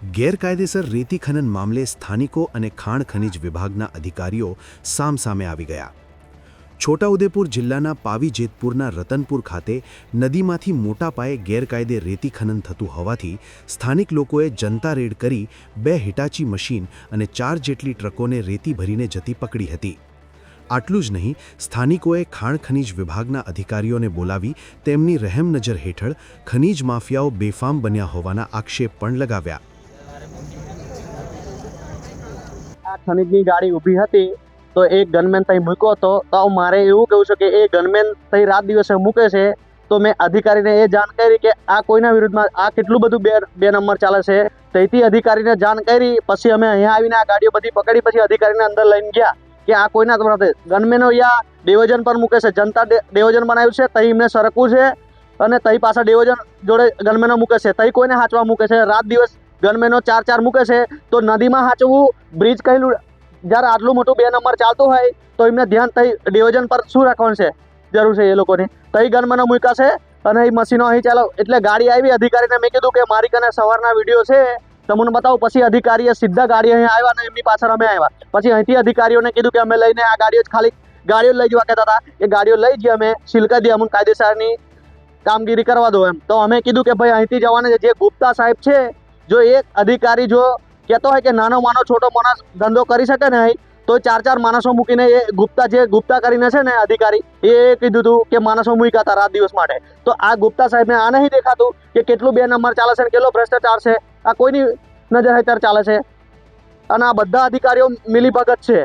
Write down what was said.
ગેરકાયદેસર રેતી ખનન મામલે સ્થાનિકો અને ખાણ ખનિજ વિભાગના અધિકારીઓ સામસામે આવી ગયા. છોટાઉદેપુર જિલ્લાના પાવી જેતપુરના રતનપુર ખાતે નદીમાંથી મોટા પાયે ગેરકાયદે રેતી ખનન થતું હોવાથી સ્થાનિક લોકોએ જનતા રેડ કરી 2 હિટાચી મશીન અને 4 જેટલી ટ્રકોને રેતી ભરીને જતી પકડી હતી. આટલું જ નહીં, સ્થાનિકોએ ખાણ ખનિજ વિભાગના અધિકારીઓને બોલાવી તેમની રહેમ નજર હેઠળ ખનિજ માફિયાઓ બેફામ બન્યા હોવાના આક્ષેપ પણ લગાવ્યા. આ ખનીજની ગાડી ઊભી હતી તો એક ગનમેન ત્યાં મૂક્યો હતો. તો મારે એવું કહેવું છે કે એ ગનમેન ત્યાં રાત દિવસે મૂકે છે તો મેં અધિકારીને એ જાણ કરી કે આ કોઈના વિરુદ્ધમાં આ કેટલું બધું બે નંબર ચાલે છે. તેથી અધિકારીને જાણ કરી, પછી અમે અહીંયા આવીને આ ગાડીઓ બધી પકડી, પછી અધિકારીને અંદર લઈને ગયા કે આ કોઈના તમારે ગનમેનો યા ડિવિઝન પર મૂકે છે. જનતા ડિવિઝન બનાવ્યું છે, ત્યાં એમને સરકવું છે અને ત્યાં પાછા ડિવિઝન જોડે ગનમેનો મૂકે છે. ત્યાં કોઈને હાંચવા મૂકે છે. રાત દિવસ ગનમેનો 4 મૂકે છે. તો નદીમાં હાંચવું, બ્રિજ કહેલું, જ્યારે આટલું મોટું 2 નંબર ચાલતું હોય તો એમને ધ્યાન ત્યાં ડિવિઝન પર શું રાખવાનું છે, જરૂર છે એ લોકોની. ત્યાં ગનમેનો મૂક્યા છે અને એ મશીનો અહીં ચાલો. એટલે ગાડી આવી, અધિકારીને મેં કીધું કે મારી કને સવારના વિડીયો છે તમને બતાવું. પછી અધિકારીએ સીધા ગાડી અહીં આવ્યા અને એમની પાછળ અમે આવ્યા. પછી અહીંથી અધિકારીઓને કીધું કે અમે લઈને આ ગાડીઓ ખાલી ગાડીઓ લઈ જવા કહેતા હતા. એ ગાડીઓ લઈ જઈએ, અમે સીલ કરી દઈએ, અમને કાયદેસરની કામગીરી કરવા દો એમ. તો અમે કીધું કે ભાઈ અહીંથી જવાના છે. જે ગુપ્તા સાહેબ છે, જો એક અધિકારી જો કહેતો હોય કે નાનો માનો છોટો માણસ ધંધો કરી શકે ને તો 4 માણસો મૂકીને એ ગુપ્તા કરીને છે ને અધિકારી, એ કીધું હતું કે માણસો મૂક્યા હતા રાત દિવસ માટે. તો આ ગુપ્તા સાહેબને આ નહીં દેખાતું કે કેટલું 2 નંબર ચાલે છે ને કેટલો ભ્રષ્ટાચાર છે. આ કોઈની નજર હેઠળ ચાલે છે અને આ બધા અધિકારીઓ મિલીભગત છે.